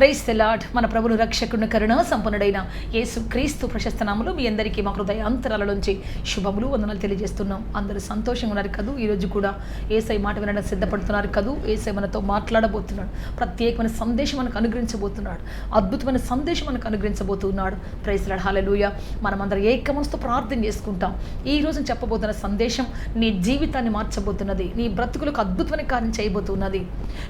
Praise the lord. మన ప్రభువును రక్షకుని కరుణ సంపన్నుడైన యేసు క్రీస్తు ప్రశస్త నామములో మీ అందరికీ మా హృదయ అంతరాల నుంచి శుభములు వందనాలు తెలియజేస్తున్నాం. అందరూ సంతోషంగా ఉన్నారు కదూ? ఈరోజు కూడా యేసయ్య మాట వినడానికి సిద్ధపడుతున్నారు కదూ? యేసయ్య మనతో మాట్లాడబోతున్నాడు. ప్రత్యేకమైన సందేశం మనకు అనుగ్రహించబోతున్నాడు. అద్భుతమైన సందేశం మనకు అనుగ్రహించబోతున్నాడు. Praise the Lord. హల్లెలూయా. మనమందరం ఏక మనసుతో ప్రార్థన చేసుకుంటాం. ఈ రోజు చెప్పబోతున్న సందేశం నీ జీవితాన్ని మార్చబోతున్నది. నీ బ్రతుకులకు అద్భుతమైన కార్యం చేయబోతున్నది.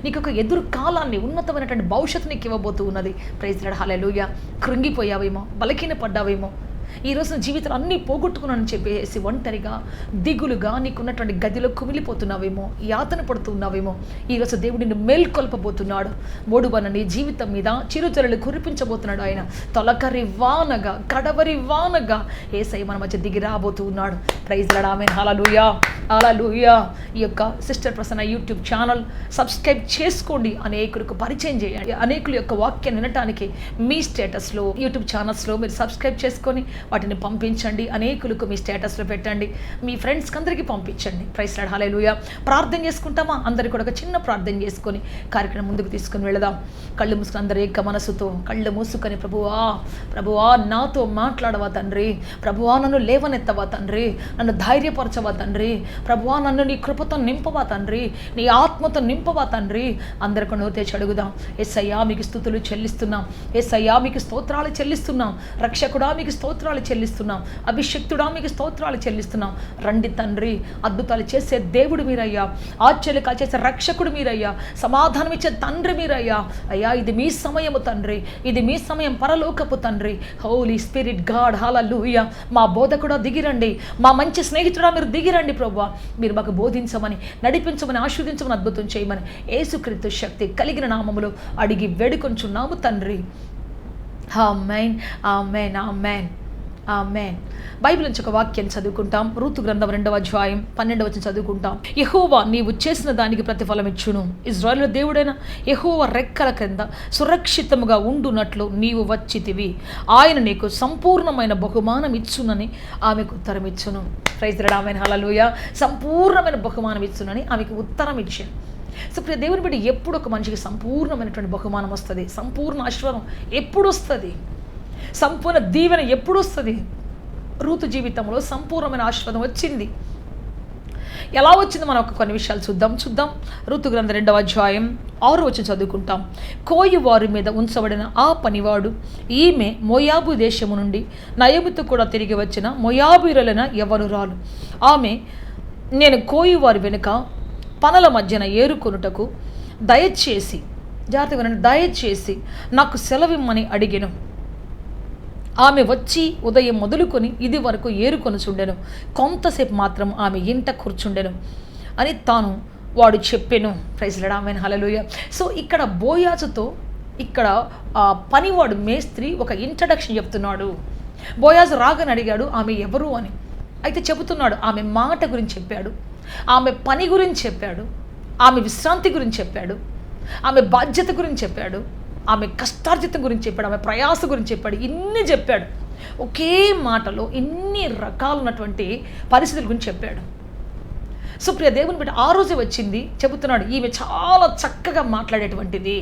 నీకు ఒక ఎదురు కాలాన్ని, ఉన్నతమైనటువంటి భవిష్యత్తు నీకు ఇవ్వబోతూ ఉన్నది. Praise the Lord. హల్లెలూయా. కృంగిపోయావేమో, బలహీన పడ్డావేమో, ఈ రోజున జీవితంలో అన్నీ పోగొట్టుకున్నానని చెప్పేసి ఒంటరిగా దిగులుగా నీకున్నటువంటి గదిలో కుమిలిపోతున్నావేమో, యాతన పడుతున్నావేమో, ఈరోజు దేవుడు నిన్ను మేల్కొల్పబోతున్నాడు. మూడుబన నీ జీవితం మీద చిరుజల్లులు కురిపించబోతున్నాడు. ఆయన తొలకరి వానగా, కడవరి వానగా యేసయ్య మన మధ్య దిగి రాబోతూ ఉన్నాడు. Praise the Lord. Amen. Hallelujah. Hallelujah. ఈ యొక్క sister Prasanna YouTube channel subscribe చేసుకోండి. అనేకులకు పరిచయం చేయండి. అనేకుల యొక్క వాక్యాన్ని వినటానికి మీ స్టేటస్లో, యూట్యూబ్ ఛానల్స్లో మీరు సబ్స్క్రైబ్ చేసుకొని వాటిని పంపించండి. అనేకులకు మీ స్టేటస్లో పెట్టండి. మీ ఫ్రెండ్స్కి అందరికీ పంపించండి. Praise the Lord. హల్లెలూయా. ప్రార్థన చేసుకుంటామా? అందరికీ కూడా ఒక చిన్న ప్రార్థన చేసుకొని కార్యక్రమం ముందుకు తీసుకుని వెళదాం. కళ్ళు మూసుకుని అందరూ ఏక మనసుతో కళ్ళు మూసుకొని, ప్రభువా ప్రభువా నాతో మాట్లాడవా తండ్రి, ప్రభువా నన్ను లేవనెత్తవా తండ్రి, నన్ను ధైర్యపరచవా తండ్రి, ప్రభువా నన్ను నీ కృపతో నింపవా తండ్రి, నీ ఆత్మతో నింపవా తండ్రి. అందరికీ నోరు తెచ్చి అడుగుదాం. యేసయ్యా మీకు స్తుతులు చెల్లిస్తున్నాం. యేసయ్యా మీకు స్తోత్రాలు చెల్లిస్తున్నాం. రక్షకుడా మీకు స్తోత్రాలు చెల్లిస్తున్నాం. అభిషక్తుడా మీకు స్తోత్రాలు చెల్లిస్తున్నాం. రండి తండ్రి, అద్భుతాలు చేసే దేవుడు మీరయ్యా, ఆశ్చర్యకాలు చేసే రక్షకుడు మీరయ్యా, సమాధానం ఇచ్చే తండ్రి మీరయ్యా. అయ్యా ఇది మీ సమయము తండ్రి, ఇది మీ సమయం, పరలోకపు తండ్రి. Holy Spirit God. హల్లెలూయా. మా బోధకుడా దిగిరండి, మా మంచి స్నేహితుడా మీరు దిగిరండి ప్రభువా. మీరు మాకు బోధించమని, నడిపించమని, ఆశీర్వదించమని, అద్భుతం చేయమని యేసుక్రీస్తు శక్తి కలిగిన నామములో అడిగి వేడుకొంచున్నాము తండ్రి. ఆమేన్. ఆమేన్. ఆమేన్. ఆమేన్. బైబిల్ నుంచి ఒక వాక్యం చదువుకుంటాం. రూతు గ్రంథం 2వ అధ్యాయం 12వ వచనం చదువుకుంటాం. యెహోవా నీవు చేసిన దానికి ప్రతిఫలం ఇచ్చును. ఇశ్రాయేలు దేవుడైన యెహోవా రెక్కల క్రింద సురక్షితముగా ఉండునట్లు నీవు వచ్చితివి. ఆయన నీకు సంపూర్ణమైన బహుమానం ఇచ్చునని ఆమెకు ఉత్తరం ఇచ్చును. Praise the Lord. Amen. Hallelujah. సంపూర్ణమైన బహుమానం ఇచ్చునని ఆమెకు ఉత్తరం ఇచ్చాను. సో ప్రియ దేవుని బిడ్డ, ఎప్పుడు ఒక మనిషికి సంపూర్ణమైనటువంటి బహుమానం వస్తుంది? సంపూర్ణ ఆశీర్వాదం ఎప్పుడు వస్తుంది? సంపూర్ణ దీవెన ఎప్పుడు వస్తుంది? రూతు జీవితంలో సంపూర్ణమైన ఆశీర్వాదం వచ్చింది. ఎలా వచ్చిందో మనం కొన్ని విషయాలు చూద్దాం. రూతు గ్రంథం 2వ అధ్యాయం 6వ వచనం చదువుకుంటాం. కోయి వారి మీద ఉంచబడిన ఆ పనివాడు, ఈమె మోయాబు దేశము నుండి నయముతో కూడా తిరిగి వచ్చిన మోయాబీయులైన యవ్వనురాలు. ఆమె, నేను కోయి వారి వెనుక పనల మధ్యన ఏరుకొనుటకు దయచేసి, జాగ్రత్తగా వినండి, దయచేసి నాకు సెలవిమ్మని అడిగెను. ఆమె వచ్చి ఉదయం మొదలుకొని ఇది వరకు ఏరుకొనుచుండెను, కొంతసేపు మాత్రం ఆమె ఇంట కూర్చుండెను అని తాను వాడు చెప్పెను. Praise the Lord. Amen. Hallelujah. So ఇక్కడ బోయాజుతో, ఇక్కడ పనివాడు మేస్త్రి ఒక ఇంట్రడక్షన్ చెప్తున్నాడు. బోయాజు రాగానే అడిగాడు ఆమె ఎవరు అని. అయితే చెబుతున్నాడు, ఆమె మాట గురించి చెప్పాడు, ఆమె పని గురించి చెప్పాడు, ఆమె విశ్రాంతి గురించి చెప్పాడు, ఆమె బాధ్యత గురించి చెప్పాడు, ఆమె కష్టార్జితం గురించి చెప్పాడు, ఆమె ప్రయాస గురించి చెప్పాడు. ఇన్ని చెప్పాడు. ఒకే మాటలో ఇన్ని రకాలైనటువంటి పరిస్థితుల గురించి చెప్పాడు. సో ప్రియ దేవుని బిడ్డ, ఆ రోజే వచ్చింది, చెబుతున్నాడు ఈమె చాలా చక్కగా మాట్లాడేటువంటిది,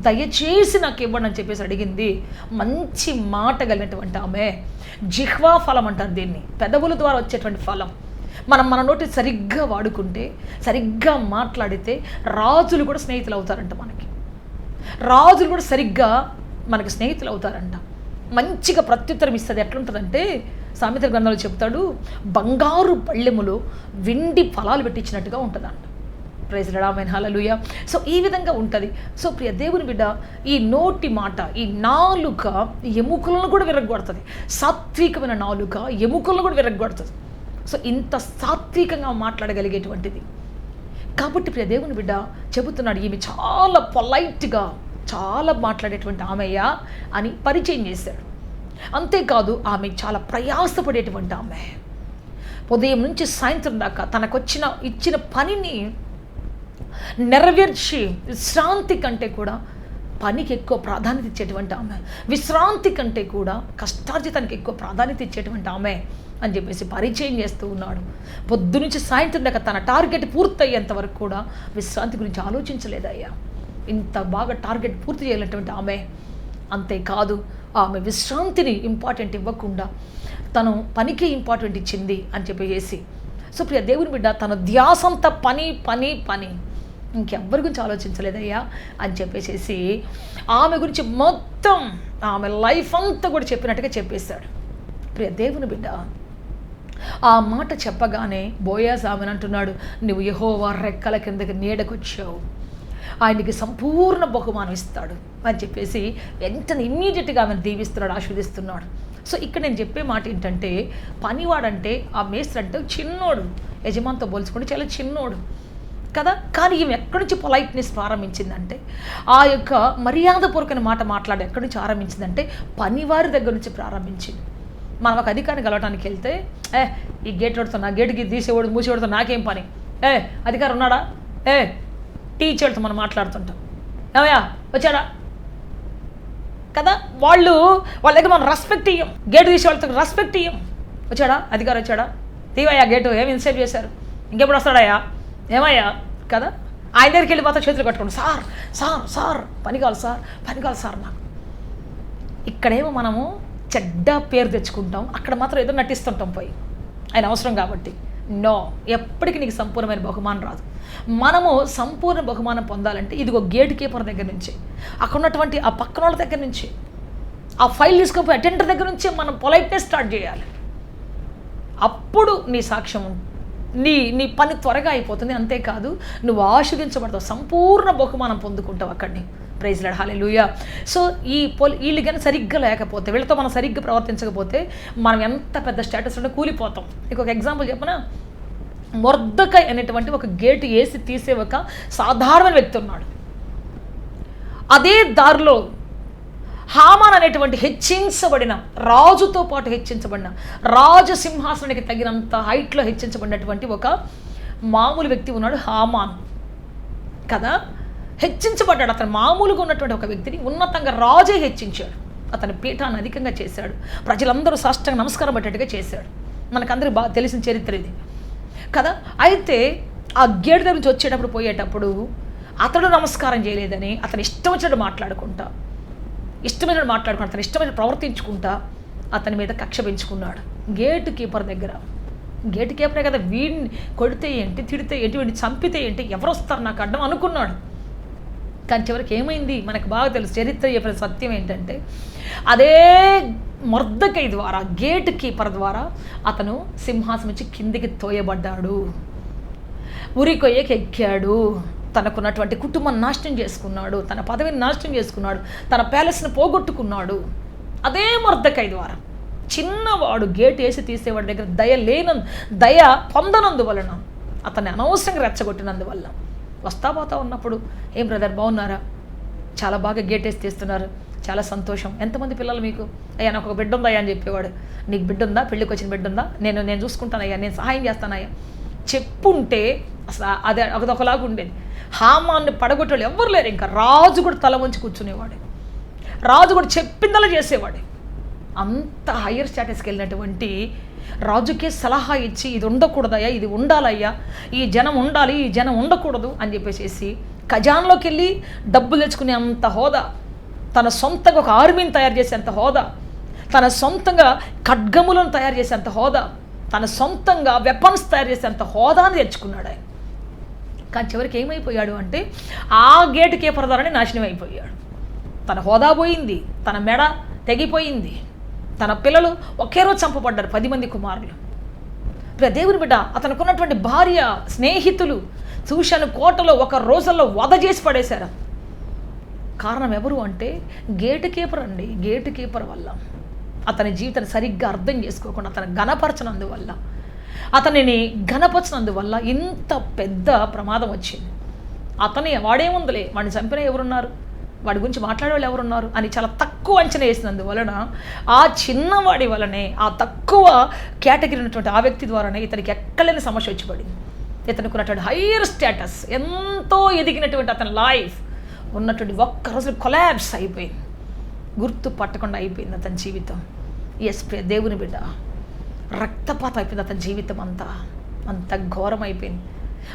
దయచేసి నాకు ఇవ్వండి అని చెప్పేసి అడిగింది. మంచి మాట కలిగినటువంటి ఆమె. జిహ్వా ఫలం అంటారు దీన్ని, పెదవుల ద్వారా వచ్చేటువంటి ఫలం. మనం మన నోటి సరిగ్గా వాడుకుంటే, సరిగ్గా మాట్లాడితే రాజులు కూడా స్నేహితులు అవుతారంట. మనకి రాజులు కూడా సరిగ్గా మనకి స్నేహితులు అవుతారంట. మంచిగా ప్రత్యుత్తరం ఇస్తుంది. ఎట్లుంటుందంటే సామెతల గ్రంథంలో చెప్తాడు, బంగారు పళ్ళెములో వెండి ఫలాలు పెట్టించినట్టుగా ఉంటుందంట. Praise the Lord. Amen. Hallelujah. So ఈ విధంగా ఉంటుంది. సో ప్రియ దేవుని బిడ్డ, ఈ నోటి మాట, ఈ నాలుక ఎముకలను కూడా విరగొడుతుంది. సాత్వికమైన నాలుక ఎముకలను కూడా విరగొడుతుంది. సో ఇంత సాత్వికంగా మాట్లాడగలిగేటువంటిది కాబట్టి ప్రియ దేవుని బిడ్డ చెబుతున్నాడు, ఈమె చాలా పొలైట్గా, చాలా మాట్లాడేటువంటి ఆమెయ్య అని పరిచయం చేశాడు. అంతేకాదు ఆమె చాలా ప్రయాసపడేటువంటి ఆమె. ఉదయం నుంచి సాయంత్రం దాకా ఇచ్చిన పనిని నెరవేర్చి విశ్రాంతి కంటే కూడా పనికి ఎక్కువ ప్రాధాన్యత ఇచ్చేటువంటి ఆమె, విశ్రాంతి కంటే కూడా కష్టార్జితానికి ఎక్కువ ప్రాధాన్యత ఇచ్చేటువంటి ఆమె అని చెప్పేసి పరిచయం చేస్తూ ఉన్నాడు. పొద్దునుంచి సాయంత్రం దాకా తన టార్గెట్ పూర్తయ్యేంత వరకు కూడా విశ్రాంతి గురించి ఆలోచించలేదయ్యా. ఇంత బాగా టార్గెట్ పూర్తి చేయాలన్నటువంటి ఆమె, అంతేకాదు ఆమె విశ్రాంతిని ఇంపార్టెంట్ ఇవ్వకుండా తను పనికి ఇంపార్టెంట్ ఇచ్చింది అని చెప్పేసి. సో ప్రియ దేవుని బిడ్డ, తన ధ్యాసంతా పని పని పని, ఇంకెవ్వరి గురించి ఆలోచించలేదయ్యా అని చెప్పేసి ఆమె గురించి మొత్తం ఆమె లైఫ్ అంతా కూడా చెప్పినట్టుగా చెప్పేశాడు. ప్రియ దేవుని బిడ్డ, ఆ మాట చెప్పగానే బోయాజ్ ఆమెను అంటున్నాడు, నువ్వు యెహోవా రెక్కల కిందకి నీడకొచ్చావు, ఆయనకి సంపూర్ణ బహుమానం ఇస్తాడు అని చెప్పేసి వెంటనే ఇమ్మీడియట్గా ఆమెను దీవిస్తున్నాడు, ఆశీర్వదిస్తున్నాడు. సో ఇక్కడ నేను చెప్పే మాట ఏంటంటే, పనివాడంటే ఆ మేస్త్రి అంటే చిన్నోడు, యజమానితో పోల్చుకుంటే చాలా చిన్నోడు కదా. కానీ ఈమె ఎక్కడి నుంచి పొలైట్నెస్ ప్రారంభించిందంటే, ఆ యొక్క మర్యాదపూర్వకమైన మాట మాట్లాడి ఎక్కడి నుంచి ఆరంభించిందంటే పనివారి దగ్గర నుంచి ప్రారంభించింది. మనం ఒక అధికారిని కలవటానికి వెళ్తే, ఈ గేట్ కొడుతున్నా, గేటుకి తీసేవాడు మూసేవాడుతో నాకేం పని, అధికారం ఉన్నాడా, టీచర్తో మనం మాట్లాడుతుంటాం, ఏమయ్యా వచ్చాడా కదా. వాళ్ళ దగ్గర మనం రెస్పెక్ట్ ఇయ్యం, గేటు తీసే వాళ్ళతో రెస్పెక్ట్ ఇయ్యం. వచ్చాడా అధికారం, వచ్చాడా, తీవయ్యా గేటు, ఏమి ఇన్సేప్ చేశారు, ఇంకెప్పుడు వస్తాడయ్యా, ఏమయ్యా కదా. ఆయన దగ్గరికి వెళ్ళి మాత్రం చేతులు కట్టుకోండి, సార్ సార్ సార్ పని కావాలి సార్, పని కావాలి సార్ నాకు. ఇక్కడేమో మనము చెడ్డ పేరు తెచ్చుకుంటాం, అక్కడ మాత్రం ఏదో నటిస్తుంటాం పోయి, ఆయన అవసరం కాబట్టి. నో, ఎప్పటికీ నీకు సంపూర్ణమైన బహుమానం రాదు. మనము సంపూర్ణ బహుమానం పొందాలంటే ఇదిగో గేట్ కీపర్ దగ్గర నుంచి, అక్కడ ఉన్నటువంటి ఆ పక్కన వాళ్ళ దగ్గర నుంచి, ఆ ఫైల్ తీసుకుపోయి అటెండర్ దగ్గర నుంచి మనం పొలైట్నెస్ స్టార్ట్ చేయాలి. అప్పుడు నీ సాక్ష్యం, నీ పని త్వరగా అయిపోతుంది. అంతేకాదు నువ్వు ఆశీర్వదించబడతావు, సంపూర్ణ బహుమానం పొందుకుంటావు అక్కడిని. Praise lord, hallelujah. సో వీళ్ళు కానీ సరిగ్గా లేకపోతే, వీళ్ళతో మనం సరిగ్గా ప్రవర్తించకపోతే మనం ఎంత పెద్ద స్టేటస్ ఉంటే కూలిపోతాం. నీకు ఒక ఎగ్జాంపుల్ చెప్పనా, మొర్దెకై అనేటువంటి ఒక గేటు వేసి తీసే ఒక సాధారణ వ్యక్తి ఉన్నాడు. అదే దారిలో హామాన్ అనేటువంటి హెచ్చించబడిన, రాజుతో పాటు హెచ్చించబడిన, రాజు సింహాసనానికి తగినంత హైట్లో హెచ్చించబడినటువంటి ఒక మామూలు వ్యక్తి ఉన్నాడు, హామాన్ కదా. హెచ్చించబడ్డాడు. అతను మామూలుగా ఉన్నటువంటి ఒక వ్యక్తిని ఉన్నతంగా రాజే హెచ్చించాడు, అతని పీఠాన్ని అధికంగా చేశాడు, ప్రజలందరూ సాష్టాంగ నమస్కారం పట్టేట్టుగా చేశాడు. మనకందరూ బాగా తెలిసిన చరిత్ర ఇది కదా. అయితే ఆ గేట్ దగ్గర నుంచి వచ్చేటప్పుడు పోయేటప్పుడు అతడు నమస్కారం చేయలేదని అతను ఇష్టం వచ్చినట్టు మాట్లాడుకుంటా, అతను ఇష్టమైన ప్రవర్తించుకుంటా అతని మీద కక్ష పెంచుకున్నాడు. గేట్ కీపర్ దగ్గర, గేట్ కీపరే కదా, వీడిని కొడితే ఏంటి, తిడితే ఏంటి, వీడిని చంపితే ఏంటి, ఎవరు వస్తారు నాకు అడ్డం అనుకున్నాడు. కానీ చివరికి ఏమైంది మనకు బాగా తెలుసు, చరిత్ర చెప్పిన సత్యం ఏంటంటే, అదే మొర్దెకై ద్వారా, గేట్ కీపర్ ద్వారా అతను సింహాసనం నుంచి కిందికి తోయబడ్డాడు, ఉరికొయ్యకి ఎక్కాడు, తనకున్నటువంటి కుటుంబం నాశనం చేసుకున్నాడు, తన పదవిని నాశనం చేసుకున్నాడు, తన ప్యాలెస్ని పోగొట్టుకున్నాడు. అదే మొర్దెకై ద్వారా చిన్నవాడు గేట్ వేసి తీసేవాడి దగ్గర దయ పొందనందువలన, అతన్ని అనవసరంగా రెచ్చగొట్టినందువల్ల, వస్తా పోతా ఉన్నప్పుడు, ఏం బ్రదర్ బాగున్నారా, చాలా బాగా గేట్ వేసి తీస్తున్నారు, చాలా సంతోషం, ఎంతమంది పిల్లలు మీకు, అయ్యా నాకు ఒక బిడ్డ ఉందయ్యా అని చెప్పేవాడు. నీకు బిడ్డ ఉందా, పెళ్ళికి వచ్చిన బిడ్డ ఉందా, నేను చూసుకుంటానయ్యా, నేను సహాయం చేస్తానయ్యా చెప్పుంటే అసలు అదొకలాగా ఉండేది. హామాన్ని పడగొట్టేవాళ్ళు ఎవ్వరు లేరు. ఇంకా రాజు కూడా తల వంచి కూర్చునేవాడు, రాజు కూడా చెప్పిందలా చేసేవాడు. అంత హయ్యర్ స్టేటస్కి వెళ్ళినటువంటి రాజుకే సలహా ఇచ్చి, ఇది ఉండకూడదయ్యా, ఇది ఉండాలయ్యా, ఈ జనం ఉండాలి, ఈ జనం ఉండకూడదు అని చెప్పేసి ఖజాన్లోకి వెళ్ళి డబ్బులు తెచ్చుకునే అంత హోదా, తన సొంతంగా ఒక ఆర్మీని తయారు చేసేంత హోదా, తన సొంతంగా ఖడ్గములను తయారు చేసేంత హోదా, తన సొంతంగా వెపన్స్ తయారు చేసేంత హోదాని తెచ్చుకున్నాడు ఆయన. కానీ చివరికి ఏమైపోయాడు అంటే, ఆ గేటు కీపర్ ద్వారానే నాశనం అయిపోయాడు. తన హోదా పోయింది, తన మెడ తెగిపోయింది, తన పిల్లలు ఒకే రోజు చంపబడ్డారు, 10 మంది కుమారులు. దేవుని బిడ్డ, అతనికి ఉన్నటువంటి భార్య, స్నేహితులు చూశాను కోటలో ఒక రోజుల్లో వధ చేసి పడేశారు. కారణం ఎవరు అంటే గేటు కీపర్ అండి. గేటు కీపర్ వల్ల, అతని జీవితాన్ని సరిగ్గా అర్థం చేసుకోకుండా అతను అతనిని ఘనపరచనందువల్ల ఇంత పెద్ద ప్రమాదం వచ్చింది. వాడేముందులే, వాడిని చంపిన ఎవరున్నారు, వాడి గురించి మాట్లాడేవాళ్ళు ఎవరున్నారు అని చాలా తక్కువ అంచనా వేసినందువలన, ఆ చిన్నవాడి వలనే, ఆ తక్కువ కేటగిరీ ఉన్నటువంటి ఆ వ్యక్తి ద్వారానే ఇతనికి ఎక్కలేని సమస్య వచ్చి పడింది. ఇతనికి ఉన్నటువంటి హైయర్ స్టేటస్, ఎంతో ఎదిగినటువంటి అతని లైఫ్ ఉన్నటువంటి ఒక్కరోజు కొలాబ్స్ అయిపోయింది, గుర్తు పట్టకుండా అయిపోయింది అతని జీవితం. ఎస్ దేవుని బిడ్డ, రక్తపాతం అయిపోయింది అతని జీవితం, అంత ఘోరం అయిపోయింది.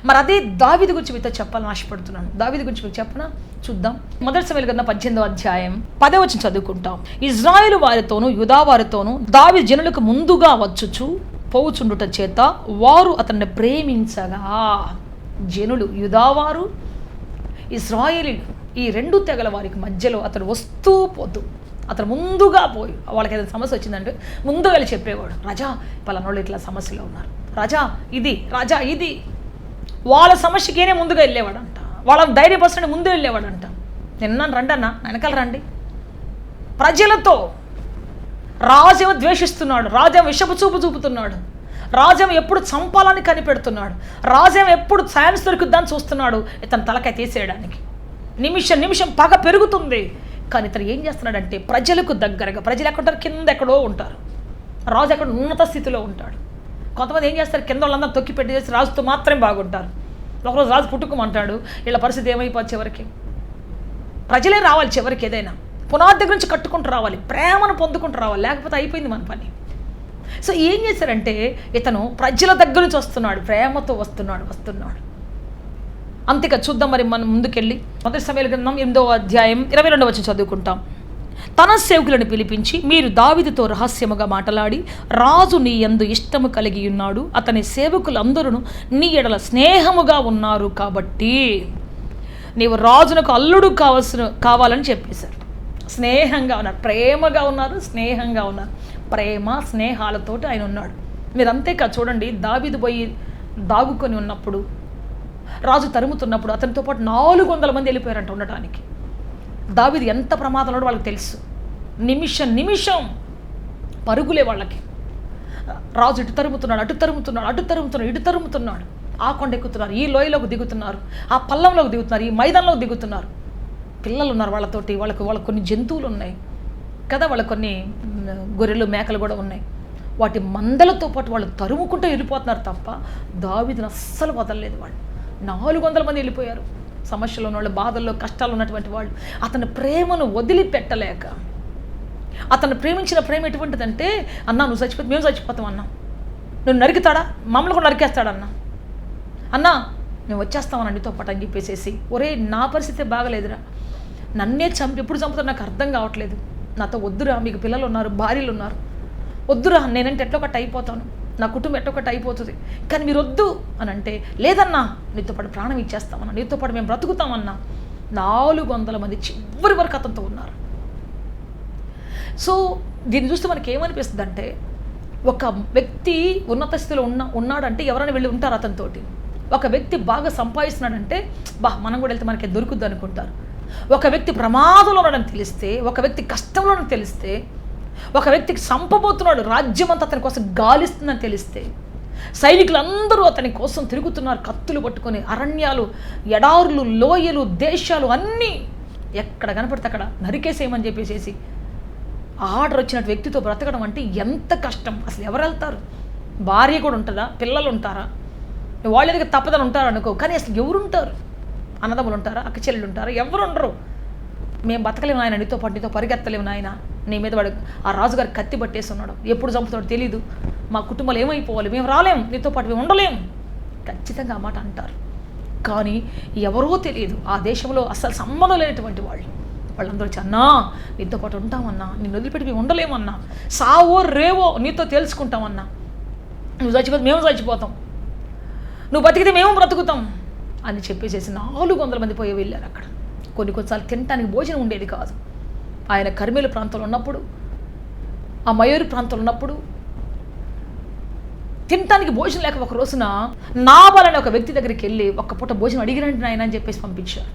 మరి అదే దావీదు గురించి మీతో చెప్పాలని ఆశపడుతున్నాను. దావీదు గురించి మీకు చెప్పనా? చూద్దాం. మొదటి సమూయేలు గ్రంథం 18వ అధ్యాయం 10వ వచనం చదువుకుంటాం. ఇజ్రాయేలు వారితోనూ యూదా వారితోనూ దావీదు జనులకు ముందుగా వచ్చుచు పోవుచుండుట చేత వారు అతన్ని ప్రేమించగా. జనులు, యూదావారు, ఇశ్రాయేలీలు, ఈ రెండు తెగల వారికి మధ్యలో అతడు వస్తూ పోతూ అతను ముందుగా పోయి వాళ్ళకి ఏదైనా సమస్య వచ్చిందంటే ముందు వెళ్ళి చెప్పేవాడు, రాజా పలానోళ్ళు ఇట్లా సమస్యలో ఉన్నారు, రాజా ఇది. వాళ్ళ సమస్యకేనే ముందుగా వెళ్ళేవాడంట. వాళ్ళ ధైర్యపరచండి ముందు వెళ్ళేవాడంట. నిన్న రండి అన్న, వెనకాల రండి. ప్రజలతో రాజేమో ద్వేషిస్తున్నాడు, రాజేమో విషపు చూపు చూపుతున్నాడు, రాజేమో ఎప్పుడు చంపాలని కనిపెడుతున్నాడు, రాజేమో ఎప్పుడు ఛాన్స్ దొరుకుద్దని చూస్తున్నాడు ఇతను తలకాయ తీసేయడానికి. నిమిషం పగ పెరుగుతుంది. కానీ ఇతను ఏం చేస్తున్నాడంటే ప్రజలకు దగ్గరగా, ప్రజలు ఎక్కడుంటారు? కింద ఎక్కడో ఉంటారు. రాజు ఎక్కడ ఉన్నత స్థితిలో ఉంటాడు. కొంతమంది ఏం చేస్తారు? కింద వాళ్ళందరూ తొక్కి పెట్టి చేసి రాజుతో మాత్రమే బాగుంటారు. ఒకరోజు రాజు పుట్టుకోమంటాడు, వీళ్ళ పరిస్థితి ఏమైపోతుంది? చివరికి ప్రజలే రావాలి, చివరికి ఏదైనా పునాది దగ్గర నుంచి కట్టుకుంటూ రావాలి, ప్రేమను పొందుకుంటూ రావాలి, లేకపోతే అయిపోయింది మన పని. సో ఏం చేశారంటే ఇతను ప్రజల దగ్గర నుంచి వస్తున్నాడు, ప్రేమతో వస్తున్నాడు. అంతేకా చూద్దాం. మరి మనం ముందుకెళ్ళి మొదటి సమూయేలు గ్రంథం 8వ అధ్యాయం 22వ వచనం చదువుకుంటాం. తన సేవకులను పిలిపించి, మీరు దావీదుతో రహస్యముగా మాట్లాడి రాజు నీ యందు ఇష్టము కలిగి ఉన్నాడు, అతని సేవకులందరూ నీ ఎడల స్నేహముగా ఉన్నారు కాబట్టి నీవు రాజునకు అల్లుడు కావాలని చెప్పేశారు. స్నేహంగా ఉన్నారు, ప్రేమగా ఉన్నారు, స్నేహంగా ఉన్నారు. ప్రేమ స్నేహాలతోటి ఆయన ఉన్నాడు. మీరు అంతేకా చూడండి, దావీదు పోయి దాగుకొని ఉన్నప్పుడు, రాజు తరుముతున్నప్పుడు అతనితో పాటు 400 మంది వెళ్ళిపోయారంట ఉండటానికి. దావీదు ఎంత ప్రమాదంలో వాళ్ళకి తెలుసు. నిమిషం పరుగులే వాళ్ళకి. రాజు ఇటు తరుముతున్నాడు, ఇటు తరుముతున్నాడు. ఆ కొండ ఎక్కుతున్నారు, ఈ లోయలోకి దిగుతున్నారు, ఆ పల్లంలోకి దిగుతున్నారు, ఈ మైదానంలోకి దిగుతున్నారు. పిల్లలు ఉన్నారు వాళ్ళతోటి, వాళ్ళకు కొన్ని జంతువులు ఉన్నాయి కదా, వాళ్ళకు కొన్ని గొర్రెలు మేకలు కూడా ఉన్నాయి. వాటి మందలతో పాటు వాళ్ళు తరుముకుంటూ వెళ్ళిపోతున్నారు తప్ప దావీదును అస్సలు వదలలేదు. వాళ్ళు 400 మంది వెళ్ళిపోయారు. సమస్యలు ఉన్న వాళ్ళు, బాధల్లో కష్టాలు ఉన్నటువంటి వాళ్ళు అతని ప్రేమను వదిలిపెట్టలేక, అతను ప్రేమించిన ప్రేమ ఎటువంటిదంటే, అన్నా నువ్వు చచ్చిపోతే మేము చచ్చిపోతాం అన్నా, నువ్వు నరికితాడా, మమ్మల్ని కూడా నరికేస్తాడన్నా, అన్నా మేము వచ్చేస్తామన్నా నీతో పాటు అని చెప్పేసేసి, ఒరే నా పరిస్థితి బాగలేదురా, నన్నే ఎప్పుడు చంపుతారు నాకు అర్థం కావట్లేదు, నాతో వద్దురా, మీకు పిల్లలు ఉన్నారు, భార్యలు ఉన్నారు, వద్దురా, నేనంటే ఎట్లా ఒకటి అయిపోతాను, నా కుటుంబం ఎట్లా ఒకటి అయిపోతుంది, కానీ మీరు వద్దు అని అంటే, లేదన్నా నీతో పాటు ప్రాణం ఇచ్చేస్తామన్నా, నీతో పాటు మేము బ్రతుకుతామన్నా. 400 మంది చివరి వరకు అతనితో ఉన్నారు. సో దీన్ని చూస్తే మనకి ఏమనిపిస్తుంది అంటే, ఒక వ్యక్తి ఉన్నత స్థితిలో ఉన్నాడంటే ఎవరైనా వెళ్ళి ఉంటారు అతనితోటి. ఒక వ్యక్తి బాగా సంపాదిస్తున్నాడంటే మనం కూడా వెళ్తే మనకి దొరుకుద్ది అనుకుంటారు. ఒక వ్యక్తి ప్రమాదంలో ఉన్నాడని తెలిస్తే, ఒక వ్యక్తి కష్టంలో తెలిస్తే, ఒక వ్యక్తికి చంపబోతున్నాడు, రాజ్యం అంతా అతని కోసం గాలిస్తుందని తెలిస్తే, సైనికులందరూ అతని కోసం తిరుగుతున్నారు కత్తులు పట్టుకొని, అరణ్యాలు, ఎడారులు, లోయలు, దేశాలు అన్నీ ఎక్కడ కనపడితే అక్కడ నరికేసేయమని చెప్పేసి ఆర్డర్ వచ్చినట్టు వ్యక్తితో బ్రతకడం అంటే ఎంత కష్టం. అసలు ఎవరు వెళ్తారు? భార్య కూడా ఉంటుందా? పిల్లలు ఉంటారా? వాళ్ళ దగ్గర తప్పదని ఉంటారు అనుకో, కానీ అసలు ఎవరుంటారు? అన్నదమ్ములు ఉంటారా? అక్క చెల్లెలు ఉంటారా? ఎవరు ఉండరు. మేము బతకలేము నాయన, నీతో పాటు నీతో పరిగెత్తలేము నాయన, నీ మీద వాడు ఆ రాజుగారు కత్తి పట్టేసి ఉన్నాడు, ఎప్పుడు చంపుతాడో తెలీదు, మా కుటుంబాలు ఏమైపోవాలి, మేము రాలేము, నీతో పాటు మేము ఉండలేము, ఖచ్చితంగా ఆ మాట అంటారు. కానీ ఎవరో తెలియదు, ఆ దేశంలో అసలు సంబంధం లేనటువంటి వాళ్ళందరూ వచ్చి, అన్నా నీతో పాటు ఉంటామన్నా, నిన్ను వదిలిపెట్టి మేము ఉండలేమన్నా, సావో రేవో నీతో తెలుసుకుంటామన్నా, నువ్వు చచ్చిపోతే మేము చచ్చిపోతాం, నువ్వు బతికితే మేము బ్రతుకుతాం అని చెప్పేసేసి 400 మంది పోయి వెళ్ళారు అక్కడ. కొన్నిసార్లు తినటానికి భోజనం ఉండేది కాదు. ఆయన కర్మేలు ప్రాంతంలో ఉన్నప్పుడు, ఆ మయూరు ప్రాంతంలో ఉన్నప్పుడు తినటానికి భోజనం లేక ఒక రోజున నాబాల్ అనే ఒక వ్యక్తి దగ్గరికి వెళ్ళి ఒక్క పూట భోజనం అడిగిరండి ఆయన అని చెప్పేసి పంపించారు.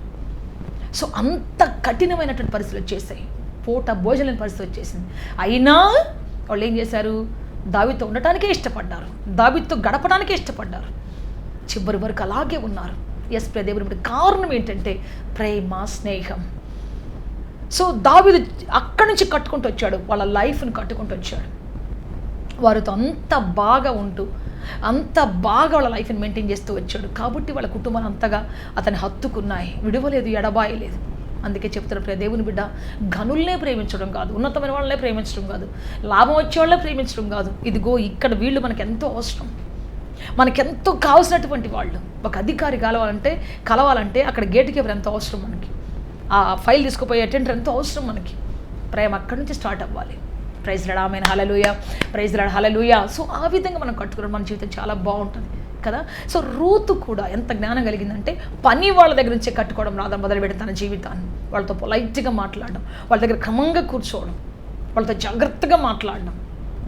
సో అంత కఠినమైనటువంటి పరిస్థితులు వచ్చేసాయి, పూట భోజనం లేని పరిస్థితి వచ్చేసింది. అయినా వాళ్ళు ఏం చేశారు? దావీదుతో ఉండటానికే ఇష్టపడ్డారు, దావీదుతో గడపడానికే ఇష్టపడ్డారు, చివరి వరకు అలాగే ఉన్నారు. ఎస్ ప్రియ దేవుని, కారణం ఏంటంటే ప్రేమ, స్నేహం. సో దావీదు అక్కడి నుంచి కట్టుకుంటూ వచ్చాడు, వాళ్ళ లైఫ్ని కట్టుకుంటూ వచ్చాడు. వారితో అంత బాగా ఉంటూ, అంత బాగా వాళ్ళ లైఫ్ని మెయింటైన్ చేస్తూ వచ్చాడు. కాబట్టి వాళ్ళ కుటుంబాలు అంతగా అతన్ని హత్తుకున్నాయి, విడవలేదు, ఎడబాయలేదు. అందుకే చెప్తున్న ప్రియ దేవుని బిడ్డ, ఘనుల్నే ప్రేమించడం కాదు, ఉన్నతమైన వాళ్ళనే ప్రేమించడం కాదు, లాభం వచ్చే వాళ్ళనే ప్రేమించడం కాదు. ఇదిగో ఇక్కడ వీళ్ళు మనకు ఎంతో అవసరం. మనకెంతో కావాల్సినటువంటి వాళ్ళు. ఒక అధికారి కలవాలంటే అక్కడ గేట్ కీపర్ ఎంతో అవసరం మనకి, ఆ ఫైల్ తీసుకుపోయే అటెండర్ ఎంతో అవసరం మనకి. ప్రేమ అక్కడి నుంచి స్టార్ట్ అవ్వాలి. ప్రైజ్ లార్డ్, ఆమేన్, హల్లెలూయా, ప్రైజ్ లార్డ్, హల్లెలూయా. సో ఆ విధంగా మనం కట్టుకోవడం మన జీవితం చాలా బాగుంటుంది కదా. సో రూతు కూడా ఎంత జ్ఞానం కలిగిందంటే పని వాళ్ళ దగ్గర నుంచే కట్టుకోవడం రాదని మొదలుపెట్టి తన జీవితాన్ని వాళ్ళతో పొలైట్గా మాట్లాడడం, వాళ్ళ దగ్గర క్రమంగా కూర్చోవడం, వాళ్ళతో జాగ్రత్తగా మాట్లాడడం.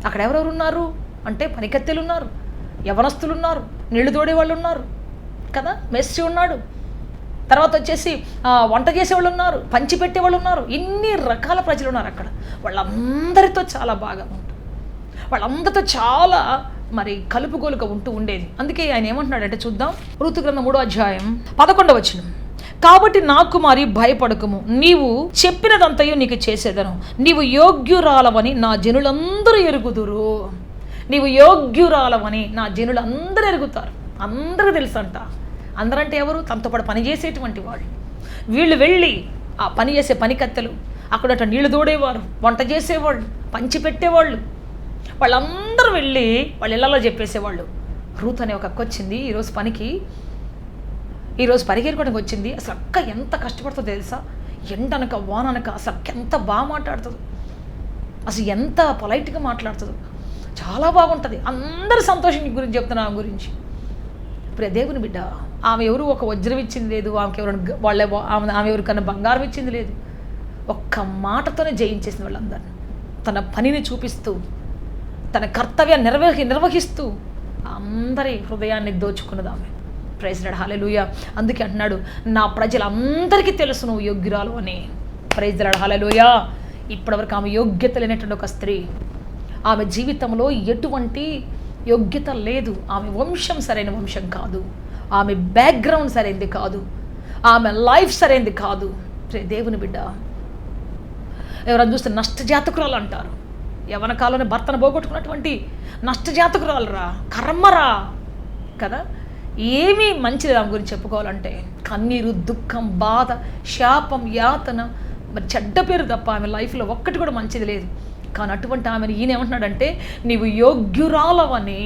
అక్కడ ఎవరెవరు ఉన్నారు అంటే పనికత్తెలు ఉన్నారు, యవనస్తులు ఉన్నారు, నీళ్లు తోడే వాళ్ళు ఉన్నారు కదా, మెస్సి ఉన్నాడు, తర్వాత వచ్చేసి వంట చేసేవాళ్ళు ఉన్నారు, పంచి పెట్టేవాళ్ళు ఉన్నారు, ఇన్ని రకాల ప్రజలు ఉన్నారు అక్కడ. వాళ్ళందరితో చాలా బాగా ఉంటుంది, వాళ్ళందరితో చాలా మరి కలుపుగోలుగా ఉంటూ ఉండేది. అందుకే ఆయన ఏమంటున్నాడంటే చూద్దాం, రూతు గ్రంథం 3వ అధ్యాయం 11వ వచనం. కాబట్టి నా కుమారి భయపడకుము, నీవు చెప్పినదంతయు నీకు చేసేదను, నీవు యోగ్యురాలవని నా జనులందరూ ఎరుగుదురు. నీవు యోగ్యురాలవని నా జనులందరూ ఎరుగుతారు. అందరికీ తెలుసు అంట. అందరంటే ఎవరు? తనతో పాటు పనిచేసేటువంటి వాళ్ళు. వీళ్ళు వెళ్ళి ఆ పని చేసే పనికత్తెలు, అక్కడ నీళ్లు తోడేవారు, వంట చేసేవాళ్ళు, పంచి పెట్టేవాళ్ళు, వాళ్ళందరూ వెళ్ళి వాళ్ళ ఇళ్లలో చెప్పేసేవాళ్ళు, రూత్ అనే ఒక అక్క వచ్చింది ఈరోజు పరిగెరుకోవడానికి వచ్చింది. అసలు అక్క ఎంత కష్టపడుతుందో తెలుసా, ఎండనక వాననక అసలు ఎంత బాగా మాట్లాడుతుందో, అసలు ఎంత పొలైట్గా మాట్లాడుతుందో, చాలా బాగుంటుంది. అందరూ సంతోషం గురించి చెప్తున్నా ఆమె గురించి. ఇప్పుడు దేవుని బిడ్డ, ఆమె ఎవరు ఒక వజ్రం ఇచ్చింది లేదు, ఆమె ఎవరికన్నా బంగారం ఇచ్చింది లేదు. ఒక్క మాటతోనే జయించేసిన వాళ్ళందరినీ, తన పనిని చూపిస్తూ, తన కర్తవ్యాన్ని నిర్వహిస్తూ అందరి హృదయాన్ని దోచుకున్నది ఆమె. ప్రైజ్ లార్డ్, హల్లెలూయా. అందుకే అంటున్నాడు, నా ప్రజలందరికీ తెలుసు నువ్వు యోగ్యురాలు అని. ప్రైజ్ లార్డ్, హల్లెలూయా. ఇప్పటివరకు ఆమె యోగ్యత లేనటువంటి ఒక స్త్రీ, ఆమె జీవితంలో ఎటువంటి యోగ్యత లేదు. ఆమె వంశం సరైన వంశం కాదు, ఆమె బ్యాక్గ్రౌండ్ సరైనది కాదు, ఆమె లైఫ్ సరైనది కాదు. దేవుని బిడ్డ, ఎవరైనా చూస్తే నష్టజాతకురాలు అంటారు. యవ్వన కాలంలో భర్తను పోగొట్టుకున్నటువంటి నష్టజాతకురాలు రా, కర్మరా కదా. ఏమీ మంచిది ఆమె గురించి చెప్పుకోవాలంటే కన్నీరు, దుఃఖం, బాధ, శాపం, యాతన, మరి చెడ్డ పేరు తప్ప ఆమె లైఫ్లో ఒక్కటి కూడా మంచిది లేదు. కానీ అటువంటి ఆమెను ఈయన ఏమంటున్నాడంటే, నీవు యోగ్యురాలవని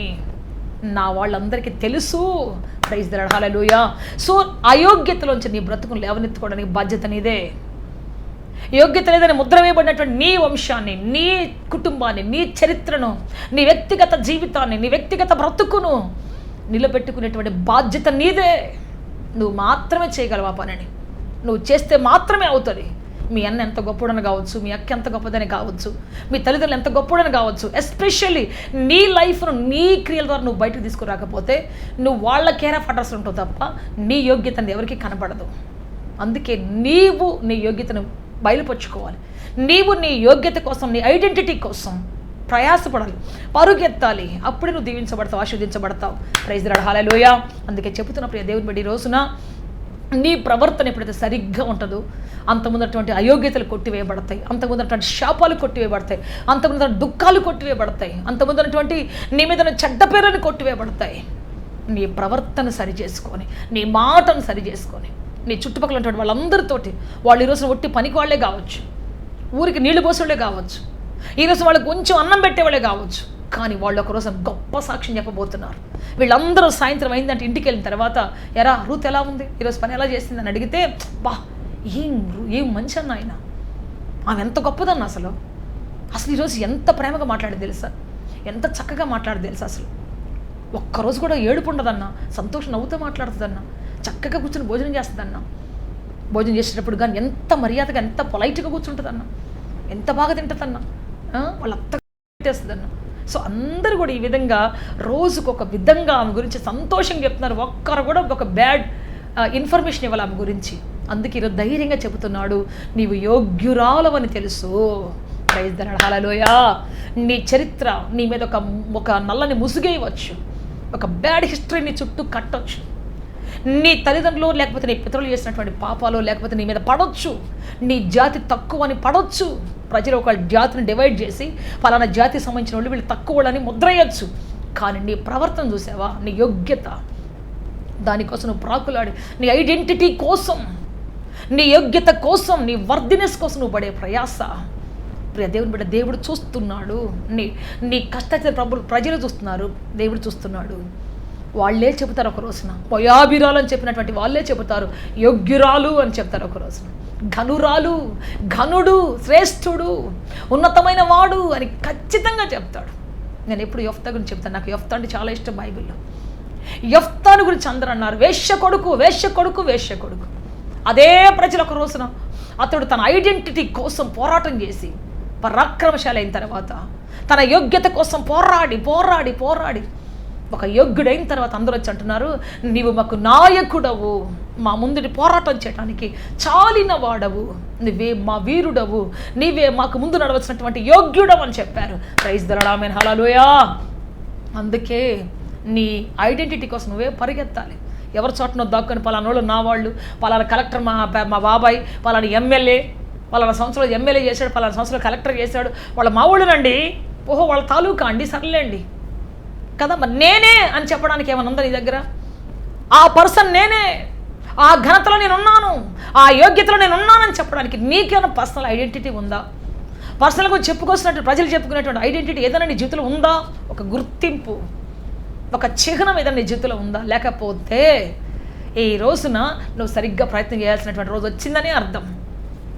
నా వాళ్ళందరికీ తెలుసు. Praise the Lord, hallelujah. So అయోగ్యతలోంచి నీ బ్రతుకును లేవనెత్తుకోవడానికి బాధ్యత నీదే. యోగ్యత లేదని ముద్ర వేయబడినటువంటి నీ వంశాన్ని, నీ కుటుంబాన్ని, నీ చరిత్రను, నీ వ్యక్తిగత జీవితాన్ని, నీ వ్యక్తిగత బ్రతుకును నిలబెట్టుకునేటువంటి బాధ్యత నీదే. నువ్వు మాత్రమే చేయగలవు ఆ పనిని. నువ్వు చేస్తే మాత్రమే అవుతుంది. మీ అన్న ఎంత గొప్పడని కావచ్చు, మీ అక్క ఎంత గొప్పదని కావచ్చు, మీ తల్లిదండ్రులు ఎంత గొప్పడని కావచ్చు, ఎస్పెషల్లీ నీ లైఫ్ను నీ క్రియల ద్వారా నువ్వు బయటకు తీసుకురాకపోతే నువ్వు వాళ్ళ కేర్ ఆఫ్ అడ్రస్ ఉంటావు తప్ప నీ యోగ్యతను ఎవరికి కనపడదు. అందుకే నీవు నీ యోగ్యతను బయలుపరుచుకోవాలి. నీవు నీ యోగ్యత కోసం, నీ ఐడెంటిటీ కోసం ప్రయాసపడాలి, పరుగెత్తాలి. అప్పుడే నువ్వు దీవించబడతావు, ఆశీర్వదించబడతావు. ప్రైజ్ ది లార్డ్, హల్లెలూయా. అందుకే చెబుతున్న ప్రియ దేవుని బట్టి ఈ రోజున నీ ప్రవర్తన ఎప్పుడైతే సరిగ్గా ఉంటుందో అంతకుముందటువంటి అయోగ్యతలు కొట్టివేయబడతాయి, అంతకుముందటువంటి శాపాలు కొట్టివేయబడతాయి, అంతకుముందు దుఃఖాలు కొట్టివేయబడతాయి, అంతకుముందటువంటి నీ మీద చెడ్డ పేరుని కొట్టివేయబడతాయి. నీ ప్రవర్తన సరి చేసుకొని, నీ మాటను సరి చేసుకొని, నీ చుట్టుపక్కల ఉన్నటువంటి వాళ్ళందరితోటి, వాళ్ళు ఈరోజు ఒట్టి పనికి వాళ్ళే కావచ్చు, ఊరికి నీళ్లు పోసేవాళ్ళే కావచ్చు, ఈరోజు వాళ్ళకి కొంచెం అన్నం పెట్టేవాళ్ళే కావచ్చు, కానీ వాళ్ళు ఒకరోజు గొప్ప సాక్ష్యం చెప్పబోతున్నారు. వీళ్ళందరూ సాయంత్రం అయిందంటే ఇంటికి వెళ్ళిన తర్వాత, ఎరా రూత్ ఎలా ఉంది, ఈరోజు పని ఎలా చేసింది అని అడిగితే, బా ఏం మంచి అన్న ఆయన, ఆమె ఎంత గొప్పదన్న, అసలు ఈరోజు ఎంత ప్రేమగా మాట్లాడేది తెలుసా, ఎంత చక్కగా మాట్లాడేది తెలుసా, అసలు ఒక్కరోజు కూడా ఏడుపు ఉండదన్న, సంతోషం నవ్వుతూ మాట్లాడుతుందన్న, చక్కగా కూర్చొని భోజనం చేస్తుందన్న, భోజనం చేసేటప్పుడు కానీ ఎంత మర్యాదగా, ఎంత పొలైట్గా కూర్చుంటుందన్న, ఎంత బాగా తింటుందన్న, వాళ్ళ అత్త పెట్టేస్తుందన్న. సో అందరూ కూడా ఈ విధంగా రోజుకు ఒక విధంగా ఆమె గురించి సంతోషంగా చెప్తున్నారు. ఒక్కరు కూడా ఒక బ్యాడ్ ఇన్ఫర్మేషన్ ఇవ్వాలి ఆమె గురించి. అందుకే ఈరోజు ధైర్యంగా చెబుతున్నాడు, నీవు యోగ్యురాలవని తెలుసు. ప్రైజ్ ది లార్డ్, హల్లెలూయా. నీ చరిత్ర నీ మీద ఒక నల్లని ముసుగేయవచ్చు, ఒక బ్యాడ్ హిస్టరీని చుట్టూ కట్టొచ్చు. నీ తల్లిదండ్రులు లేకపోతే నీ పితరులు చేసినటువంటి పాపాలు లేకపోతే నీ మీద పడవచ్చు, నీ జాతి తక్కువ అని పడవచ్చు. ప్రజలు ఒక జాతిని డివైడ్ చేసి ఫలానా జాతికి సంబంధించిన వాళ్ళు వీళ్ళు తక్కువ అని ముద్రయ్యచ్చు. కానీ నీ ప్రవర్తన చూసావా, నీ యోగ్యత, దానికోసం నువ్వు ప్రాకులాడి, నీ ఐడెంటిటీ కోసం, నీ యోగ్యత కోసం, నీ వర్ధినెస్ కోసం నువ్వు పడే ప్రయాస, ప్రియ దేవుని బిడ్డ, దేవుడు చూస్తున్నాడు. నీ కష్టార్జిత ప్రజలు చూస్తున్నారు, దేవుడు చూస్తున్నాడు. వాళ్ళే చెబుతారు ఒక రోజున. మొయాబీరాలు అని చెప్పినటువంటి వాళ్ళే చెబుతారు యోగ్యురాలు అని చెప్తారు ఒక రోజున. ఘనురాలు, ఘనుడు, శ్రేష్ఠుడు, ఉన్నతమైన వాడు అని ఖచ్చితంగా చెప్తాడు. నేను ఎప్పుడు యెఫ్తా గురించి చెప్తాను. నాకు యెఫ్తా అంటే చాలా ఇష్టం. బైబిల్లో యెఫ్తాను గురించి అందరూ అన్నారు వేశ్య కొడుకు, వేశ్య కొడుకు, వేశ్య కొడుకు. అదే ప్రజలు ఒక రోజున అతడు తన ఐడెంటిటీ కోసం పోరాటం చేసి పరాక్రమశాలి అయిన తర్వాత, తన యోగ్యత కోసం పోరాడి పోరాడి పోరాడి ఒక యోగ్యుడైన తర్వాత అందరూ వచ్చి అంటున్నారు, నీవు మాకు నాయకుడవు, మా ముందుటి పోరాటం చేయడానికి చాలిన వాడవు, నువ్వే మా వీరుడవు, నీవే మాకు ముందు నడవలసినటువంటి యోగ్యుడవు అని చెప్పారు. ప్రైజ్ ది లార్డ్, ఆమేన్, హల్లెలూయా. అందుకే నీ ఐడెంటిటీ కోసం నువ్వే పరిగెత్తాలి. ఎవరి చోటనో దాక్కుని పలానోళ్ళు నా వాళ్ళు, పలానా కలెక్టర్ మా బాబాయ్, పలానా ఎమ్మెల్యే, పలానా సంవత్సరాలు ఎమ్మెల్యే చేశాడు, పలానా సంవత్సరాలు కలెక్టర్ చేశాడు, వాళ్ళ మా వాళ్ళనండి, ఓహో వాళ్ళ తాలూకా అండి, సర్లేండి కదా. మరి నేనే అని చెప్పడానికి ఏమైనా ఉందా నీ దగ్గర? ఆ పర్సన్ నేనే, ఆ ఘనతలో నేనున్నాను, ఆ యోగ్యతలో నేనున్నానని చెప్పడానికి నీకేమైనా పర్సనల్ ఐడెంటిటీ ఉందా? పర్సనల్గా చెప్పుకొస్తున్నట్టు ప్రజలు చెప్పుకునేటువంటి ఐడెంటిటీ ఏదైనా నీ జీవితంలో ఉందా? ఒక గుర్తింపు, ఒక చిహ్నం ఏదైనా నీ జీవితంలో ఉందా? లేకపోతే ఈ రోజున నువ్వు సరిగ్గా ప్రయత్నం చేయాల్సినటువంటి రోజు వచ్చిందని అర్థం.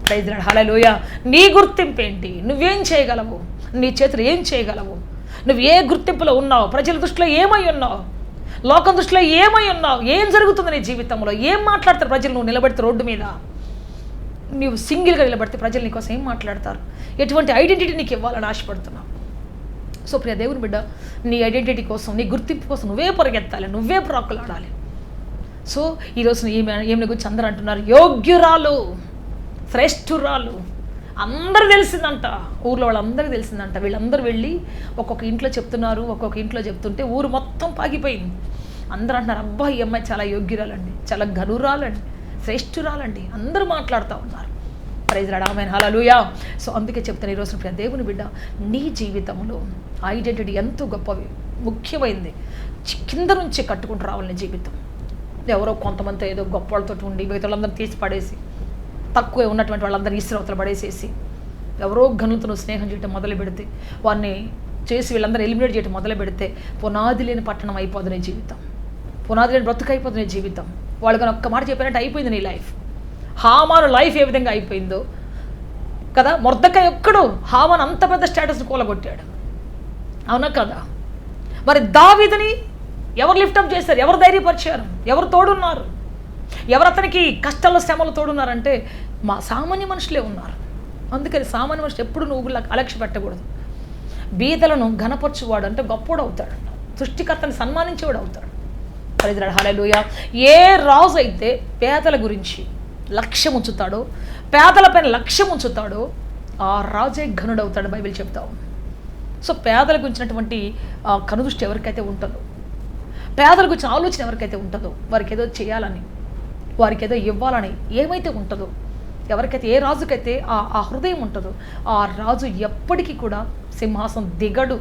ప్రైజ్ ది లార్డ్, హల్లెలూయా. నీ గుర్తింపు ఏంటి? నువ్వేం చేయగలవు? నీ చేతులు ఏం చేయగలవు? నువ్వు ఏ గుర్తింపులో ఉన్నావు? ప్రజల దృష్టిలో ఏమై ఉన్నావు? లోకం దృష్టిలో ఏమై ఉన్నావు? ఏం జరుగుతుంది నీ జీవితంలో? ఏం మాట్లాడతారు ప్రజలు? నువ్వు నిలబడితే రోడ్డు మీద, నువ్వు సింగిల్గా నిలబడితే ప్రజలు నీకోసం ఏం మాట్లాడతారు? ఎటువంటి ఐడెంటిటీ నీకు ఇవ్వాలని ఆశపడుతున్నావు? సో ప్రియ దేవుని బిడ్డ, నీ ఐడెంటిటీ కోసం, నీ గుర్తింపు కోసం నువ్వే పరిగెత్తాలి, నువ్వే ప్రాకులాడాలి. సో ఈరోజు ఏమి గురించి అందరూ అంటున్నారు యోగ్యురాలు, శ్రేష్ఠురాలు. అందరూ తెలిసిందంట, ఊర్లో వాళ్ళందరికీ తెలిసిందంట. వీళ్ళందరూ వెళ్ళి ఒక్కొక్క ఇంట్లో చెప్తున్నారు, ఒక్కొక్క ఇంట్లో చెప్తుంటే ఊరు మొత్తం పాకిపోయింది. అందరూ అంటున్నారు, అబ్బా ఈ అమ్మాయి చాలా యోగ్యురాలండి, చాలా ఘనురాలండి, శ్రేష్ఠురాలండి, అందరూ మాట్లాడుతూ ఉన్నారు. Praise the Lord, amen, hallelujah. So అందుకే చెప్తాను ఈరోజు ప్రియ దేవుని బిడ్డ, నీ జీవితంలో ఐడెంటిటీ ఎంతో గొప్పవి, ముఖ్యమైనది. కింద నుంచి కట్టుకుంటూ రావాలి నీ జీవితం. ఎవరో కొంతమంది ఏదో గొప్ప వాళ్ళతో ఉండి మిగతా వాళ్ళందరూ తీసి పడేసి, తక్కువ ఉన్నటువంటి వాళ్ళందరూ ఈశ్వరవతలు పడేసేసి, ఎవరో ఘనులతో నువ్వు స్నేహం చేయటం మొదలు పెడితే, వారిని చేసి వీళ్ళందరూ ఎలిమినేట్ చేయటం మొదలు పెడితే, పునాది లేని పట్టణం అయిపోదు నీ జీవితం, పునాది లేని బ్రతుకు అయిపోతుంది నీ జీవితం. వాళ్ళు కానీ ఒక్క మాట చెప్పినట్టు అయిపోయింది నీ లైఫ్. హామాను లైఫ్ ఏ విధంగా అయిపోయిందో కదా. మొర్దెకై ఒక్కడు హామాను అంత పెద్ద స్టేటస్ని కూలగొట్టాడు, అవునా కదా. మరి దావీదుని ఎవరు లిఫ్టప్ చేశారు? ఎవరు ధైర్యపరిచారు? ఎవరు తోడున్నారు? ఎవరు అతనికి కష్టాల్లో శ్రమలు తోడున్నారంటే మా సామాన్య మనుషులే ఉన్నారు. అందుకని సామాన్య మనుషులు ఎప్పుడు నువ్వు అలక్ష్య పెట్టకూడదు. బీదలను ఘనపరచువాడు అంటే గొప్పవాడు అవుతాడు, సృష్టికర్తని సన్మానించేవాడు అవుతాడు. ప్రైజ్ ది లార్డ్, హల్లెలూయా. ఏ రాజు అయితే పేదల గురించి లక్ష్యం ఉంచుతాడో, పేదల పైన లక్ష్యం ఉంచుతాడో, ఆ రాజే ఘనుడు అవుతాడు బైబిల్ చెప్తావు. సో పేదల గురించినటువంటి కనుదృష్టి ఎవరికైతే ఉంటుందో, పేదల గురించిన ఆలోచన ఎవరికైతే ఉంటుందో, వారికి ఏదో చేయాలని, వారికి ఏదో ఇవ్వాలని ఏమైతే ఉంటుందో, ఎవరికైతే ఏ రాజుకైతే ఆ హృదయం ఉంటుందో, ఆ రాజు ఎప్పటికీ కూడా సింహాసనం దిగడు.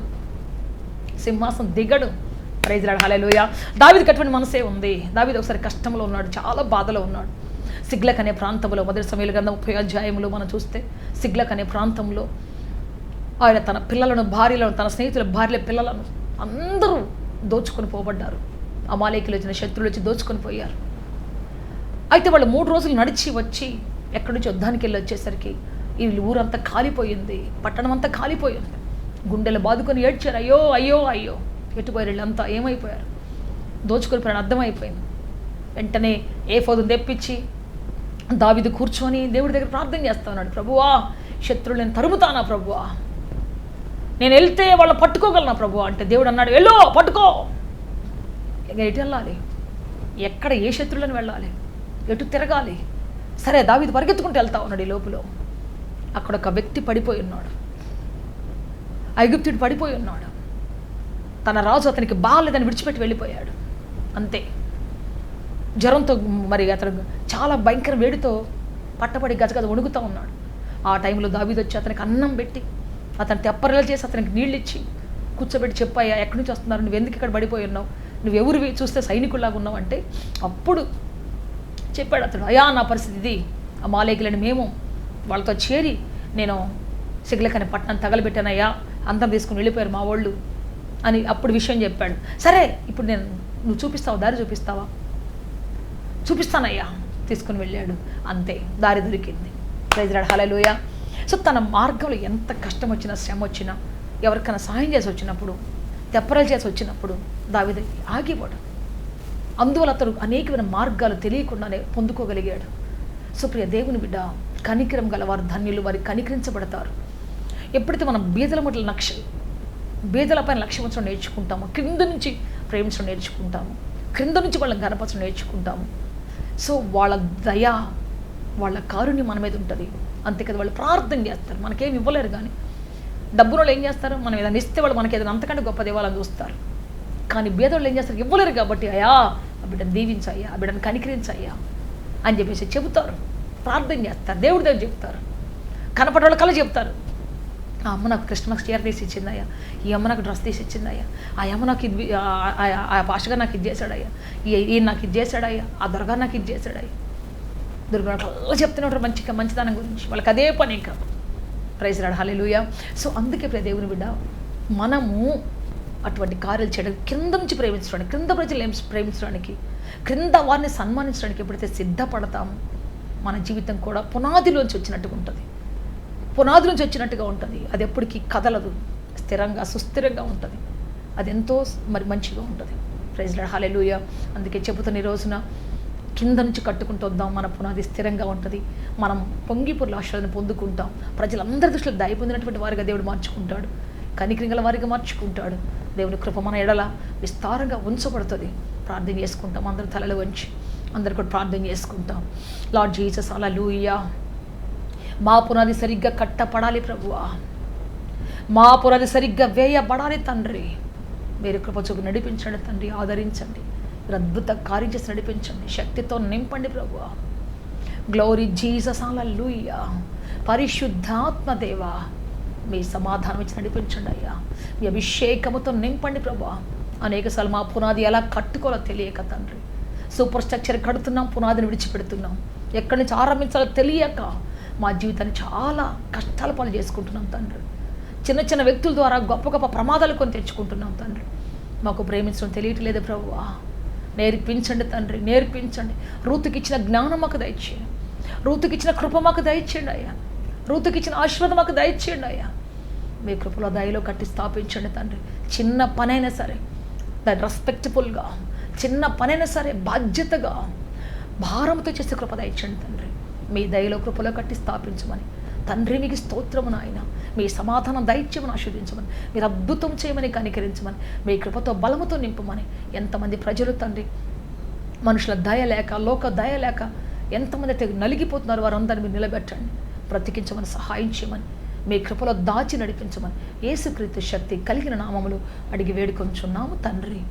ప్రైజ్ ది లార్డ్, హల్లెలూయా. దావీదుకి అటువంటి మనసే ఉంది. దావీదు ఒకసారి కష్టంలో ఉన్నాడు, చాలా బాధలో ఉన్నాడు. సిగ్లక్ అనే ప్రాంతంలో, మొదటి సమూయేలు గ్రంథం 30వ అధ్యాయంలో మనం చూస్తే, సిగ్లక్ అనే ప్రాంతంలో ఆయన తన పిల్లలను, భార్యలను, తన స్నేహితుల భార్యల పిల్లలను అందరూ దోచుకొని పోబడ్డారు. అమాలేకీయులు వచ్చిన శత్రువులు వచ్చి దోచుకొని పోయారు. అయితే వాళ్ళు 3 రోజులు నడిచి వచ్చి ఎక్కడి నుంచి యుద్ధానికి వెళ్ళి వచ్చేసరికి ఈ ఊరంతా కాలిపోయింది, పట్టణం అంతా కాలిపోయింది. గుండెలు బాదుకొని ఏడ్చారు, అయ్యో అయ్యో అయ్యో, ఎట్టుపోయారు వీళ్ళంతా, ఏమైపోయారు, దోచుకొని పోయారు, అర్థమైపోయింది. వెంటనే ఏఫోదును తెప్పించి దావీదు కూర్చొని దేవుడి దగ్గర ప్రార్థన చేస్తా ఉన్నాడు, ప్రభువా శత్రువులు నేను తరుముతానా ప్రభువా, నేను వెళ్తే వాళ్ళని పట్టుకోగలనా ప్రభువా అంటే దేవుడు అన్నాడు, వెళ్ళు పట్టుకో. ఇక ఎటు వెళ్ళాలి, ఎక్కడ ఏ శత్రువులను వెళ్ళాలి, ఎటు తిరగాలి? సరే దావీదు పరిగెత్తుకుంటూ వెళ్తా ఉన్నాడు. ఈ లోపల అక్కడ ఒక వ్యక్తి పడిపోయి ఉన్నాడు, ఐగుప్తుడు పడిపోయి ఉన్నాడు. తన రాజు అతనికి బాగాలేదని విడిచిపెట్టి వెళ్ళిపోయాడు. అంతే, జ్వరంతో, మరి అతను చాలా భయంకర వేడితో పట్టబడి గజగజ వణుకుతూ ఉన్నాడు. ఆ టైంలో దావీదు వచ్చి అతనికి అన్నం పెట్టి, అతను తెప్పరలు చేసి అతనికి నీళ్ళు ఇచ్చి కూర్చోబెట్టి, చెప్పాయా ఎక్కడి నుంచి వస్తున్నారు, నువ్వు ఎందుకు ఇక్కడ పడిపోయి ఉన్నావు, నువ్వు ఎవరివి చూస్తే సైనికుల్లాగా ఉన్నావు అంటే, అప్పుడు చెప్పాడు అతడు, అయ్యా నా పరిస్థితి ఇది, అమాలేకీయులను మేము వాళ్ళతో చేరి నేను సిగ్లక్ అనే పట్టణం తగలబెట్టానయ్యా, అంతం తీసుకుని వెళ్ళిపోయారు మా వాళ్ళు అని అప్పుడు విషయం చెప్పాడు. సరే ఇప్పుడు నేను నువ్వు చూపిస్తావా, దారి చూపిస్తావా? చూపిస్తానయ్యా. తీసుకుని వెళ్ళాడు. అంతే, దారి దొరికింది. Praise lord, hallelujah. సో తన మార్గంలో ఎంత కష్టం వచ్చినా, శ్రమ వచ్చినా, ఎవరికైనా సహాయం చేసి వచ్చినప్పుడు, తెప్పరలు చేసి వచ్చినప్పుడు దావీదు ఆగిపోవడం. అందువల్ల అతడు అనేకమైన మార్గాలు తెలియకుండానే పొందుకోగలిగాడు. సుప్రియ దేవుని బిడ్డ, కనికరం గలవారు ధన్యులు, వారి కనికరించబడతారు. ఎప్పుడైతే మనం బీదలపైన లక్ష్యం ఉంచడం నేర్చుకుంటామో, క్రింద నుంచి ప్రేమించడం నేర్చుకుంటాము, క్రింద నుంచి వాళ్ళని గణపరచడం నేర్చుకుంటాము. సో వాళ్ళ దయ, వాళ్ళ కారుణ్యం మన మీద ఉంటుంది. అంతేకాదు వాళ్ళు ప్రార్థన చేస్తారు. మనకేం ఇవ్వలేరు, కానీ డబ్బున వాళ్ళు ఏం చేస్తారు, మనం ఏదైనా ఇస్తే వాళ్ళు మనకి ఏదైనా అంతకంటే గొప్పది ఇవ్వాలని చూస్తారు. కానీ బీదవాళ్ళు ఏం చేస్తారు, ఇవ్వలేరు కాబట్టి అయ్యా ఆ బిడ్డను దీవించయ్యా, ఆ బిడ్డను కనికరించయ్యా అని చెప్పేసి చెబుతారు, ప్రార్థన చేస్తారు, దేవుడి దగ్గర చెప్తారు. కనపడే వాళ్ళు కళ చెప్తారు, ఆ అమ్మ నాకు క్రిస్మస్ చీర తీసి ఇచ్చిందయ్యా, ఈ అమ్మ నాకు డ్రెస్ తీసి ఇచ్చిందయ్యా, ఆ అమ్మ నాకు ఇది, ఆ భాషగా నాకు ఇది చేశాడయ్యా, ఈయన నాకు ఇది చేశాడయ్యా, ఆ దొరగా నాకు ఇది చేశాడయ్యా. దుర్గా కళ్ళ చెప్తున్నట్టు మంచితనం గురించి, వాళ్ళకి అదే పని ఇంకా. Praise lord, hallelujah. సో అందుకే ప్రియ దేవుని బిడ్డ, మనము అటువంటి కార్యాలు చేయడం, కింద నుంచి ప్రేమించడానికి, క్రింద ప్రజలు ప్రేమించడానికి, క్రింద వారిని సన్మానించడానికి ఎప్పుడైతే సిద్ధపడతామో మన జీవితం కూడా పునాదిలోంచి వచ్చినట్టుగా ఉంటుంది, పునాదిలోంచి వచ్చినట్టుగా ఉంటుంది. అది ఎప్పటికీ కదలదు, స్థిరంగా సుస్థిరంగా ఉంటుంది. అది ఎంతో మంచిగా ఉంటుంది. ప్రైజ్ లార్డ్, హల్లెలూయా. అందుకే చెబుతున్న ఈ రోజున కింద నుంచి కట్టుకుంటూ వద్దాం, మన పునాది స్థిరంగా ఉంటుంది. మనం పొంగిపొర్ల ఆశలను పొందుకుంటాం. ప్రజలందరి దృష్టిలో దయ పొందినటువంటి వారిగా దేవుడు మార్చుకుంటాడు, కనికరింగల వారిగా మార్చుకుంటాడు. దేవుని కృప మన ఎడల విస్తారంగా ఉంచబడుతుంది. ప్రార్థన చేసుకుంటాం, అందరూ తలలు వంచి అందరు కూడా ప్రార్థన చేసుకుంటాం. లార్డ్ జీసస్, హల్లెలూయా. మా పునాది సరిగ్గా కట్టపడాలి ప్రభువా, మా పునాది సరిగ్గా వేయబడాలి తండ్రి. మీరు కృప చూపి నడిపించండి తండ్రి, ఆదరించండి, మీరు అద్భుత కార్యం చేసి నడిపించండి, శక్తితో నింపండి ప్రభువా. గ్లోరీ జీసస్, హల్లెలూయా. పరిశుద్ధాత్మ దేవా, మీ సమాధానం ఇచ్చి నడిపించండి అయ్యా, మీ అభిషేకముతో నింపండి ప్రభువా. అనేకసార్లు మా పునాది ఎలా కట్టుకోవాలో తెలియక తండ్రి, సూపర్ స్ట్రక్చర్ కడుతున్నాం, పునాదిని విడిచిపెడుతున్నాం, ఎక్కడి నుంచి ఆరంభించాలో తెలియక మా జీవితాన్ని చాలా కష్టాల పాలు చేసుకుంటున్నాం తండ్రి. చిన్న చిన్న వ్యక్తుల ద్వారా గొప్ప గొప్ప ప్రమాదాలు కొని తెచ్చుకుంటున్నాం తండ్రి. మాకు ప్రేమించడం తెలియట్లేదు ప్రభువా, నేర్పించండి తండ్రి, నేర్పించండి. రూతుకి ఇచ్చిన జ్ఞానం మాకు దయచేయండి, రూతుకి ఇచ్చిన కృప మాకు దయచేయండి అయ్యా, రూతుకి ఇచ్చిన ఆశీర్వాదం మాకు దయచేయండి అయ్యా. మీ కృపలో దయలో కట్టి స్థాపించండి తండ్రి. చిన్న పనైనా సరే దాన్ని రెస్పెక్ట్ఫుల్గా, చిన్న పనైనా సరే బాధ్యతగా, భారంతో చేసే కృప దయచేయండి తండ్రి. మీ దయలో కృపలో కట్టి స్థాపించమని తండ్రి మీకు స్తోత్రము నాయన. మీ సమాధానం దయచేయమని ఆశీర్వదించమని, మీరు అద్భుతం చేయమని కనికరించమని, మీ కృపతో బలముతో నింపమని. ఎంతమంది ప్రజలు తండ్రి మనుషుల దయ లేక, లోక దయ లేక ఎంతమంది అయితే నలిగిపోతున్నారు, వారందరినీ మీరు నిలబెట్టండి, బ్రతికించమని, సహాయం చేయమని, మీ కృపలో దాచి నడిపించమని యేసుక్రీస్తు శక్తి కలిగిన నామములు అడిగి వేడుకొంచున్నాము తండ్రి.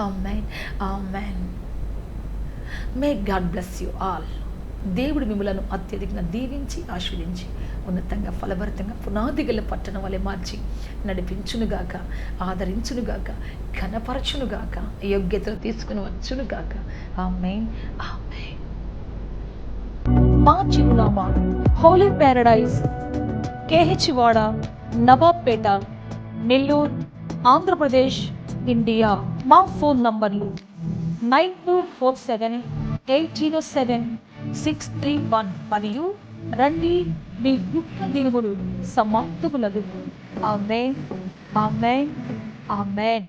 Amen, amen. May God bless you all. దేవుడు మిమ్మలను అత్యధికంగా దీవించి ఆశీర్వదించి ఉన్నతంగా ఫలభరితంగా పునాది గల పట్టణం వలె మార్చి నడిపించునుగాక, ఆదరించునుగాక, ఘనపరచునుగాక, యోగ్యతలు తీసుకుని వచ్చునుగాక. ఆమేన్, ఆమేన్. మా చిరునామా హోలీ ప్యారడైజ్, కేహెచ్ వాడ, నవాబ్పేట, నెల్లూరు, ఆంధ్రప్రదేశ్, ఇండియా. మా ఫోన్ నంబర్లు 9247807631 మరియు రండి, మీ గొప్ప దేవుడు సమాప్తములగు. ఆమేన్, ఆమేన్, ఆమేన్.